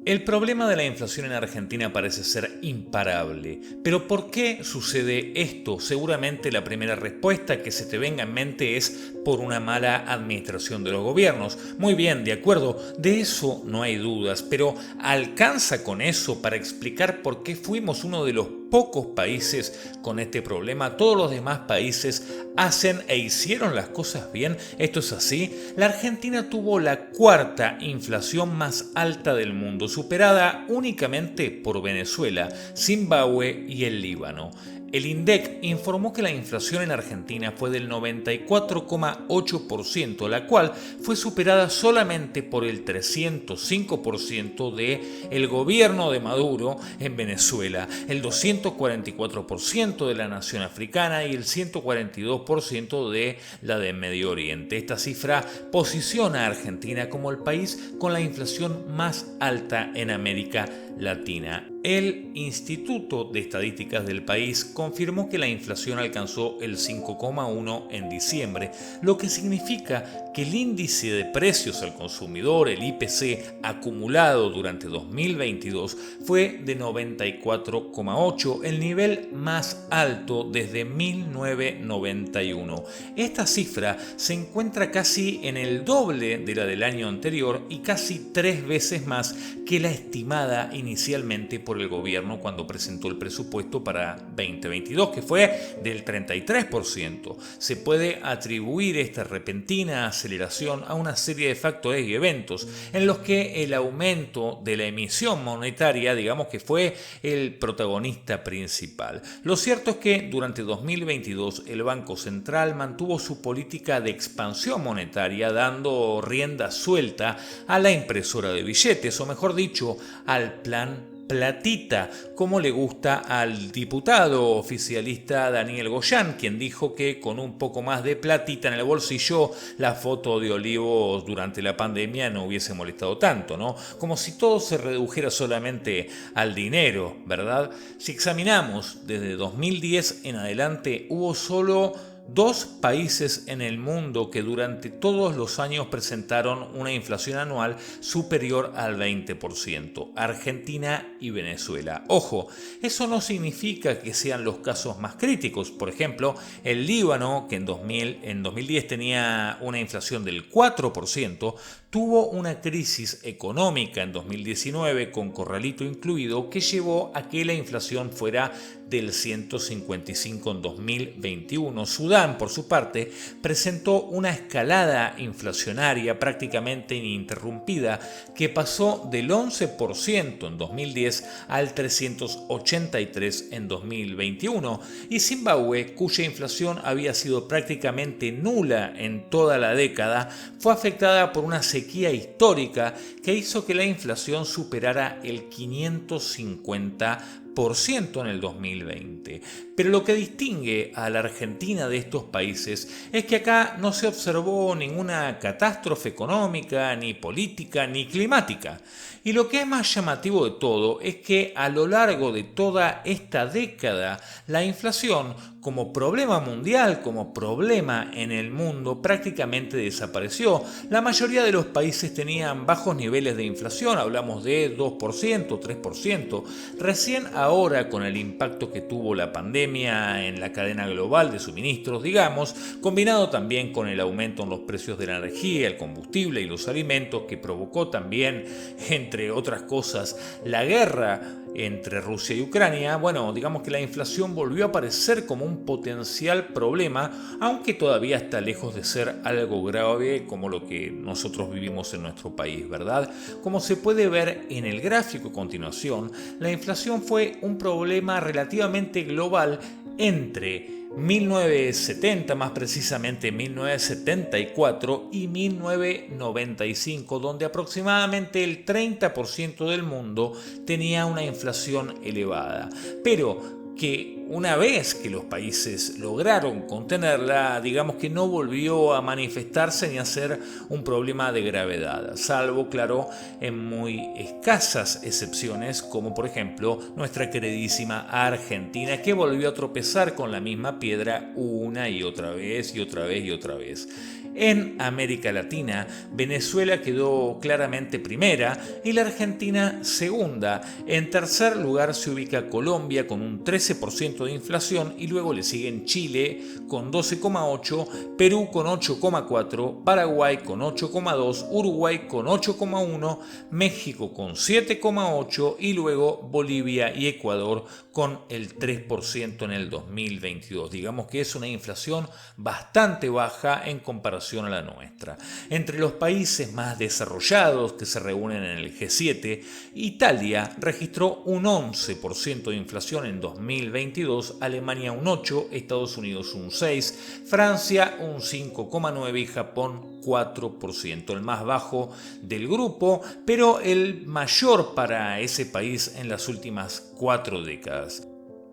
El problema de la inflación en Argentina parece ser imparable. Pero ¿por qué sucede esto? Seguramente la primera respuesta que se te venga en mente es por una mala administración de los gobiernos. Muy bien, de acuerdo, de eso no hay dudas, pero ¿alcanza con eso para explicar por qué fuimos uno de los pocos países con este problema? Todos los demás países hacen e hicieron las cosas bien. ¿Esto es así? La Argentina tuvo la cuarta inflación más alta del mundo, superada únicamente por Venezuela, Zimbabue y el Líbano. El INDEC informó que la inflación en Argentina fue del 94,8%, la cual fue superada solamente por el 305% del gobierno de Maduro en Venezuela, el 244% de la nación africana y el 142% de la de Medio Oriente. Esta cifra posiciona a Argentina como el país con la inflación más alta en América Latina. El Instituto de Estadísticas del país confirmó que la inflación alcanzó el 5,1 en diciembre, lo que significa que el índice de precios al consumidor, el IPC, acumulado durante 2022 fue de 94,8, el nivel más alto desde 1991. Esta cifra se encuentra casi en el doble de la del año anterior y casi 3 veces más que la estimada inicialmente por el gobierno cuando presentó el presupuesto para 2022, que fue del 33%. Se puede atribuir esta repentina aceleración a una serie de factores y eventos en los que el aumento de la emisión monetaria, digamos que fue el protagonista principal. Lo cierto es que durante 2022 el Banco Central mantuvo su política de expansión monetaria, dando rienda suelta a la impresora de billetes, o mejor dicho, al plan platita, como le gusta al diputado oficialista Daniel Goyán, quien dijo que con un poco más de platita en el bolsillo la foto de Olivos durante la pandemia no hubiese molestado tanto, ¿no? Como si todo se redujera solamente al dinero, ¿verdad? Si examinamos desde 2010 en adelante, hubo solo 2 países en el mundo que durante todos los años presentaron una inflación anual superior al 20%, Argentina y Venezuela. Ojo, eso no significa que sean los casos más críticos. Por ejemplo, el Líbano, que en 2010 tenía una inflación del 4%, tuvo una crisis económica en 2019 con corralito incluido que llevó a que la inflación fuera del 155 en 2021. Sudán, por su parte, presentó una escalada inflacionaria prácticamente ininterrumpida que pasó del 11% en 2010 al 383 en 2021, y Zimbabue, cuya inflación había sido prácticamente nula en toda la década, fue afectada por una sequía histórica que hizo que la inflación superara el 550% en el 2020. Pero lo que distingue a la Argentina de estos países es que acá no se observó ninguna catástrofe económica, ni política, ni climática. Y lo que es más llamativo de todo es que a lo largo de toda esta década, la inflación como problema mundial, como problema en el mundo, prácticamente desapareció. La mayoría de los países tenían bajos niveles de inflación, hablamos de 2%, 3%. Recién ahora, con el impacto que tuvo la pandemia en la cadena global de suministros, digamos, combinado también con el aumento en los precios de la energía, el combustible y los alimentos, que provocó también, entre otras cosas, la guerra entre Rusia y Ucrania, bueno, digamos que la inflación volvió a aparecer como un potencial problema, aunque todavía está lejos de ser algo grave como lo que nosotros vivimos en nuestro país, ¿verdad? Como se puede ver en el gráfico a continuación, la inflación fue un problema relativamente global entre 1970, más precisamente 1974 y 1995, donde aproximadamente el 30% del mundo tenía una inflación elevada. Pero que una vez que los países lograron contenerla, digamos que no volvió a manifestarse ni a ser un problema de gravedad, salvo, claro, en muy escasas excepciones, como por ejemplo nuestra queridísima Argentina, que volvió a tropezar con la misma piedra una y otra vez y otra vez y otra vez. En América Latina, Venezuela quedó claramente primera y la Argentina segunda. En tercer lugar se ubica Colombia con un 13% de inflación y luego le siguen Chile con 12,8%, Perú con 8,4%, Paraguay con 8,2%, Uruguay con 8,1%, México con 7,8% y luego Bolivia y Ecuador con el 3% en el 2022. Digamos que es una inflación bastante baja en comparación a la nuestra. Entre los países más desarrollados que se reúnen en el G7, Italia registró un 11% de inflación en 2022, Alemania un 8%, Estados Unidos un 6%, Francia un 5,9% y Japón 4%, el más bajo del grupo, pero el mayor para ese país en las últimas 4 décadas.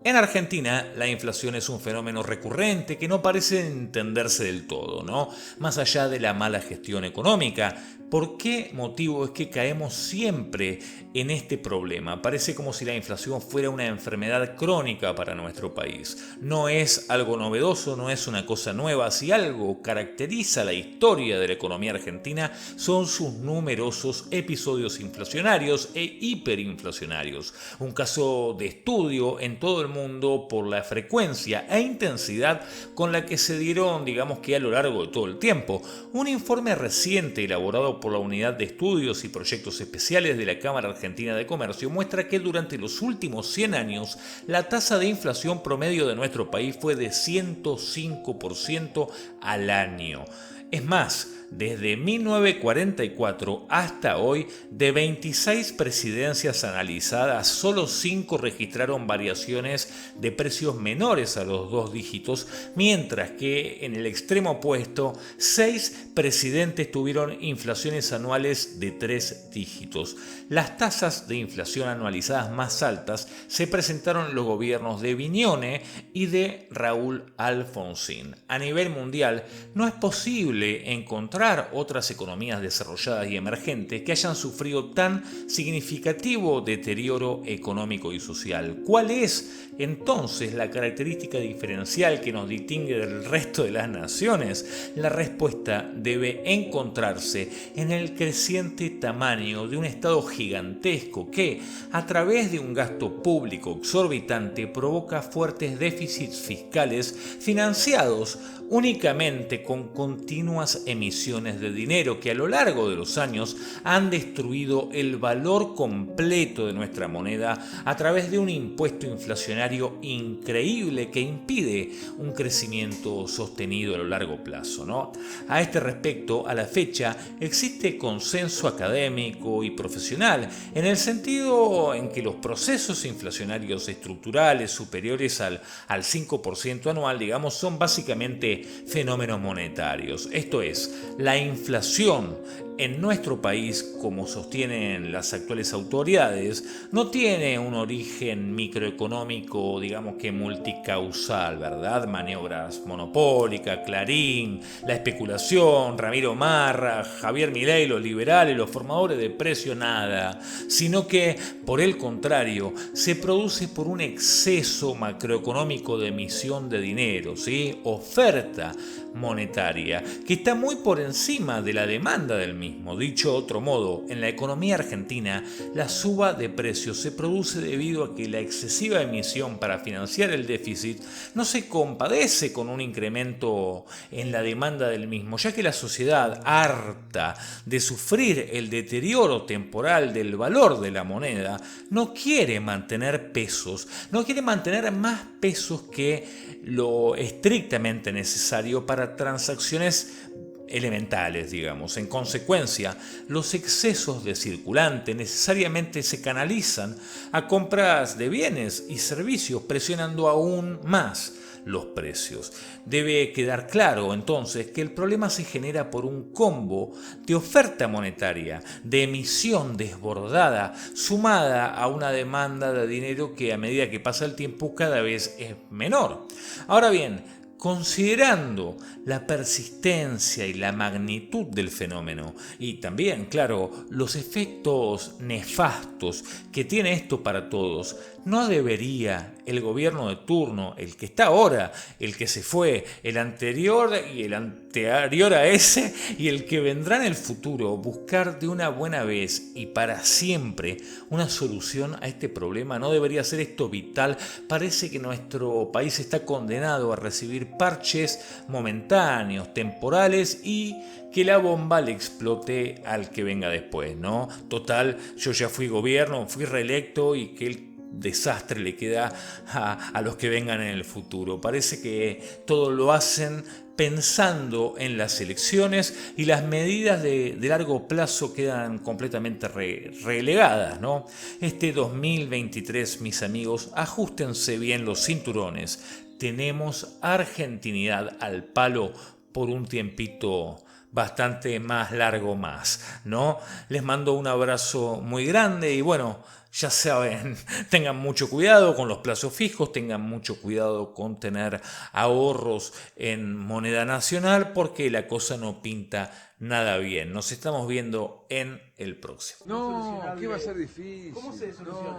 En Argentina, la inflación es un fenómeno recurrente que no parece entenderse del todo, ¿no? Más allá de la mala gestión económica, ¿por qué motivo es que caemos siempre en este problema? Parece como si la inflación fuera una enfermedad crónica para nuestro país. No es algo novedoso, no es una cosa nueva. Si algo caracteriza la historia de la economía argentina, son sus numerosos episodios inflacionarios e hiperinflacionarios. Un caso de estudio en todo el mundo por la frecuencia e intensidad con la que se dieron, digamos que a lo largo de todo el tiempo. Un informe reciente elaborado por la Unidad de Estudios y Proyectos Especiales de la Cámara Argentina de Comercio muestra que durante los últimos 100 años la tasa de inflación promedio de nuestro país fue de 105% al año. Es más, desde 1944 hasta hoy, de 26 presidencias analizadas, solo 5 registraron variaciones de precios menores a los 2 dígitos, mientras que en el extremo opuesto, 6 presidentes tuvieron inflaciones anuales de 3 dígitos. Las tasas de inflación anualizadas más altas se presentaron en los gobiernos de Vignone y de Raúl Alfonsín. A nivel mundial, no es posible encontrar otras economías desarrolladas y emergentes que hayan sufrido tan significativo deterioro económico y social. ¿Cuál es entonces la característica diferencial que nos distingue del resto de las naciones? La respuesta debe encontrarse en el creciente tamaño de un Estado gigantesco que, a través de un gasto público exorbitante, provoca fuertes déficits fiscales financiados únicamente con continuas emisiones de dinero que a lo largo de los años han destruido el valor completo de nuestra moneda a través de un impuesto inflacionario increíble que impide un crecimiento sostenido a lo largo plazo, ¿no? A este respecto, a la fecha, existe consenso académico y profesional en el sentido en que los procesos inflacionarios estructurales superiores al 5% anual, digamos, son básicamente fenómenos monetarios. Esto es, la inflación en nuestro país, como sostienen las actuales autoridades, no tiene un origen microeconómico, digamos que multicausal, ¿verdad? Maniobras monopólicas, Clarín, la especulación, Ramiro Marra, Javier Milei, los liberales, los formadores de precio, nada. Sino que, por el contrario, se produce por un exceso macroeconómico de emisión de dinero, ¿sí? Oferta monetaria, que está muy por encima de la demanda del mismo. Dicho de otro modo, en la economía argentina, la suba de precios se produce debido a que la excesiva emisión para financiar el déficit no se compadece con un incremento en la demanda del mismo, ya que la sociedad, harta de sufrir el deterioro temporal del valor de la moneda, no quiere mantener pesos, no quiere mantener más pesos que lo estrictamente necesario para transacciones elementales, digamos. En consecuencia, los excesos de circulante necesariamente se canalizan a compras de bienes y servicios, presionando aún más los precios. Debe quedar claro entonces que el problema se genera por un combo de oferta monetaria, de emisión desbordada, sumada a una demanda de dinero que a medida que pasa el tiempo cada vez es menor. Ahora bien, considerando la persistencia y la magnitud del fenómeno y también, claro, los efectos nefastos que tiene esto para todos, ¿no debería el gobierno de turno, el que está ahora, el que se fue, el anterior y el anterior a ese y el que vendrá en el futuro, buscar de una buena vez y para siempre una solución a este problema. ¿No debería ser esto vital? Parece que nuestro país está condenado a recibir parches momentáneos, temporales, y que la bomba le explote al que venga después, ¿no? Total, yo ya fui gobierno, fui reelecto, y que el desastre le queda a los que vengan en el futuro. Parece que todo lo hacen pensando en las elecciones, y las medidas de largo plazo quedan completamente relegadas, ¿no? Este 2023, mis amigos, ajustense bien los cinturones. Tenemos argentinidad al palo por un tiempito bastante más largo más, ¿no? Les mando un abrazo muy grande y bueno, ya saben, tengan mucho cuidado con los plazos fijos, tengan mucho cuidado con tener ahorros en moneda nacional, porque la cosa no pinta nada bien. Nos estamos viendo en el próximo. No, ¿qué va a ser difícil? ¿Cómo se soluciona?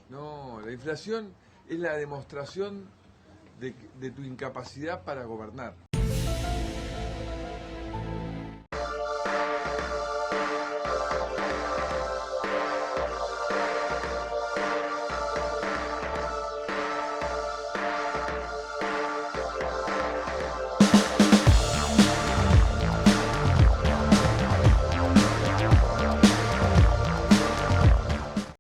No, la inflación es la demostración de tu incapacidad para gobernar.